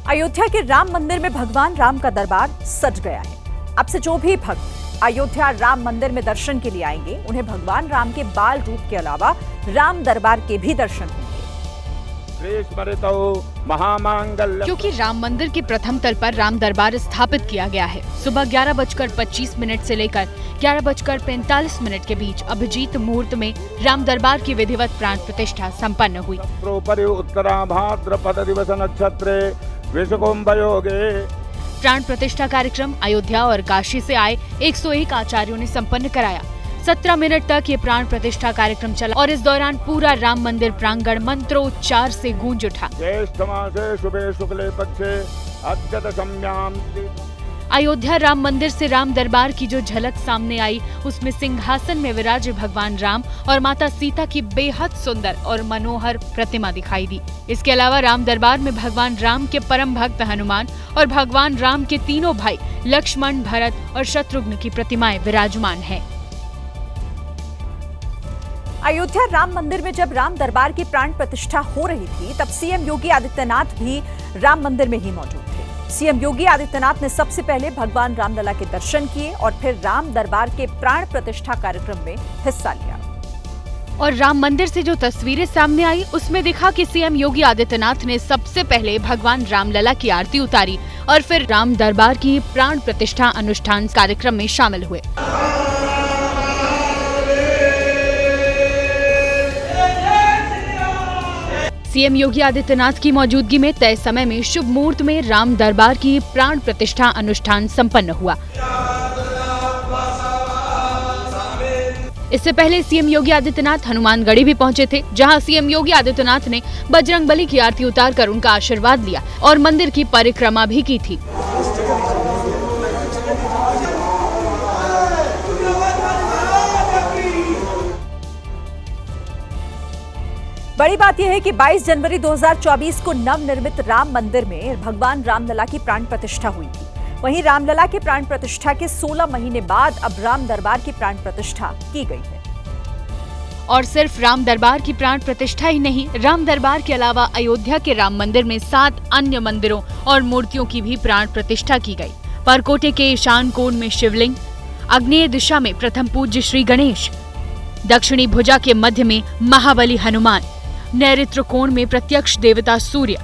अयोध्या के राम मंदिर में भगवान राम का दरबार सज गया है। अब से जो भी भक्त अयोध्या राम मंदिर में दर्शन के लिए आएंगे, उन्हें भगवान राम के बाल रूप के अलावा राम दरबार के भी दर्शन होंगे। क्योंकि राम मंदिर के प्रथम तल पर राम दरबार स्थापित किया गया है। सुबह 11:25 से लेकर 11:45 के बीच अभिजीत मुहूर्त में राम दरबार की विधिवत प्राण प्रतिष्ठा संपन्न हुई। प्राण प्रतिष्ठा कार्यक्रम अयोध्या और काशी से आए 101 आचार्यों ने संपन्न कराया। 17 मिनट तक ये प्राण प्रतिष्ठा कार्यक्रम चला और इस दौरान पूरा राम मंदिर प्रांगण मंत्रोच्चार से गूंज उठा। अयोध्या राम मंदिर से राम दरबार की जो झलक सामने आई, उसमें सिंहासन में विराजे भगवान राम और माता सीता की बेहद सुंदर और मनोहर प्रतिमा दिखाई दी। इसके अलावा राम दरबार में भगवान राम के परम भक्त हनुमान और भगवान राम के तीनों भाई लक्ष्मण, भरत और शत्रुघ्न की प्रतिमाएं विराजमान हैं। अयोध्या राम मंदिर में जब राम दरबार की प्राण प्रतिष्ठा हो रही थी, तब सीएम योगी आदित्यनाथ भी राम मंदिर में ही मौजूद थे। सीएम योगी आदित्यनाथ ने सबसे पहले भगवान रामलला के दर्शन किए और फिर राम दरबार के प्राण प्रतिष्ठा कार्यक्रम में हिस्सा लिया। और राम मंदिर से जो तस्वीरें सामने आई, उसमें दिखा कि सीएम योगी आदित्यनाथ ने सबसे पहले भगवान रामलला की आरती उतारी और फिर राम दरबार की प्राण प्रतिष्ठा अनुष्ठान कार्यक्रम में शामिल हुए। सीएम योगी आदित्यनाथ की मौजूदगी में तय समय में शुभ मुहूर्त में राम दरबार की प्राण प्रतिष्ठा अनुष्ठान संपन्न हुआ। इससे पहले सीएम योगी आदित्यनाथ हनुमानगढ़ी भी पहुंचे थे, जहां सीएम योगी आदित्यनाथ ने बजरंगबली की आरती उतारकर उनका आशीर्वाद लिया और मंदिर की परिक्रमा भी की थी। बड़ी बात यह है कि 22 जनवरी 2024 को नवनिर्मित राम मंदिर में भगवान रामलला की प्राण प्रतिष्ठा हुई थी। वहीं रामलला के प्राण प्रतिष्ठा के 16 महीने बाद अब राम दरबार की प्राण प्रतिष्ठा की गई है। और सिर्फ राम दरबार की प्राण प्रतिष्ठा ही नहीं, राम दरबार के अलावा अयोध्या के राम मंदिर में 7 अन्य मंदिरों और मूर्तियों की भी प्राण प्रतिष्ठा की गई। परकोटे के ईशान कोण में शिवलिंग, आग्नेय दिशा में प्रथम पूज्य श्री गणेश, दक्षिणी भुजा के मध्य में महाबली हनुमान, नैऋत्य कोण में प्रत्यक्ष देवता सूर्य,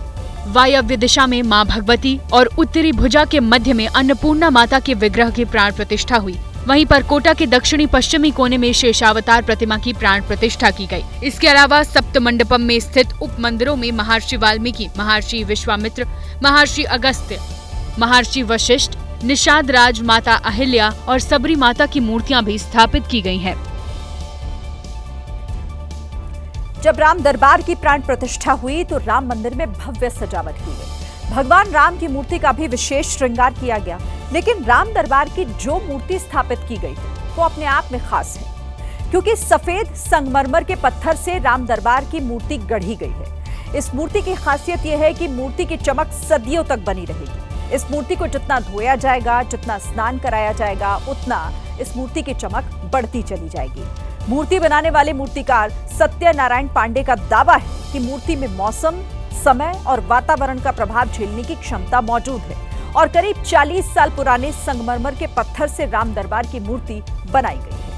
वायव्य दिशा में मां भगवती और उत्तरी भुजा के मध्य में अन्नपूर्णा माता के विग्रह की प्राण प्रतिष्ठा हुई। वहीं परकोटा के दक्षिणी पश्चिमी कोने में शेषावतार प्रतिमा की प्राण प्रतिष्ठा की गई। इसके अलावा सप्त मंडपम में स्थित उप मंदिरों में महर्षि वाल्मीकि, महर्षि विश्वामित्र, महर्षि अगस्त्य, महर्षि वशिष्ठ, निषाद राज माता अहिल्या और सबरी माता की मूर्तियां भी स्थापित की गई हैं। जब राम दरबार की प्राण प्रतिष्ठा हुई तो राम मंदिर में भव्य सजावट की गई। भगवान राम की मूर्ति का भी विशेष श्रृंगार किया गया। लेकिन राम दरबार की जो मूर्ति स्थापित की गई वो अपने आप में खास है, क्योंकि सफेद संगमरमर के पत्थर से राम दरबार की मूर्ति गढ़ी गई है। इस मूर्ति की खासियत यह है कि मूर्ति की चमक सदियों तक बनी रहेगी। इस मूर्ति को जितना धोया जाएगा, जितना स्नान कराया जाएगा, उतना इस मूर्ति की चमक बढ़ती चली जाएगी। मूर्ति बनाने वाले मूर्तिकार सत्यनारायण पांडे का दावा है कि मूर्ति में मौसम, समय और वातावरण का प्रभाव झेलने की क्षमता मौजूद है और करीब 40 साल पुराने संगमरमर के पत्थर से राम दरबार की मूर्ति बनाई गई है।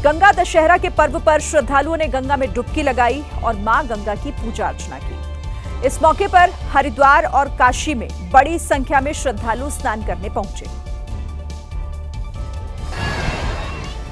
गंगा दशहरा के पर्व पर श्रद्धालुओं ने गंगा में डुबकी लगाई और मां गंगा की पूजा अर्चना की। इस मौके पर हरिद्वार और काशी में बड़ी संख्या में श्रद्धालु स्नान करने पहुंचे।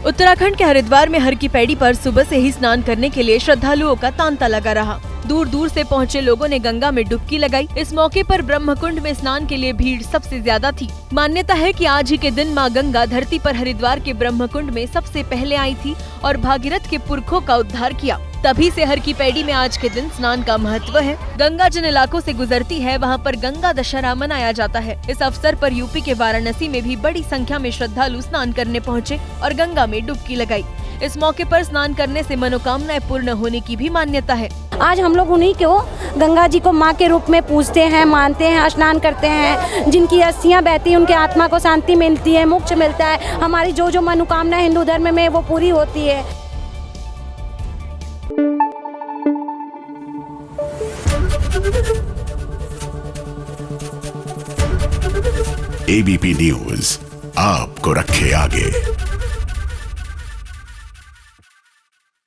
उत्तराखंड के हरिद्वार में हर की पैड़ी पर सुबह से ही स्नान करने के लिए श्रद्धालुओं का तांता लगा रहा। दूर दूर से पहुंचे लोगों ने गंगा में डुबकी लगाई। इस मौके पर ब्रह्मकुंड में स्नान के लिए भीड़ सबसे ज्यादा थी। मान्यता है कि आज ही के दिन मां गंगा धरती पर हरिद्वार के ब्रह्मकुंड में सबसे पहले आई थी और भागीरथ के पुरखों का उद्धार किया। तभी से हर की पैड़ी में आज के दिन स्नान का महत्व है। गंगा जिन इलाकों से गुजरती है, वहां पर गंगा दशहरा मनाया जाता है। इस अवसर पर यूपी के वाराणसी में भी बड़ी संख्या में श्रद्धालु स्नान करने पहुंचे और गंगा में डुबकी लगाई। इस मौके पर स्नान करने से मनोकामनाएं पूर्ण होने की भी मान्यता है। आज हम लोग उन्हीं को गंगा जी को माँ के रूप में पूजते हैं, मानते हैं, स्नान करते हैं। जिनकी अस्थियां बहती हैं उनके आत्मा को शांति मिलती है, मोक्ष मिलता है। हमारी जो मनोकामना हिंदू धर्म में वो पूरी होती है। एबीपी न्यूज आपको रखे आगे।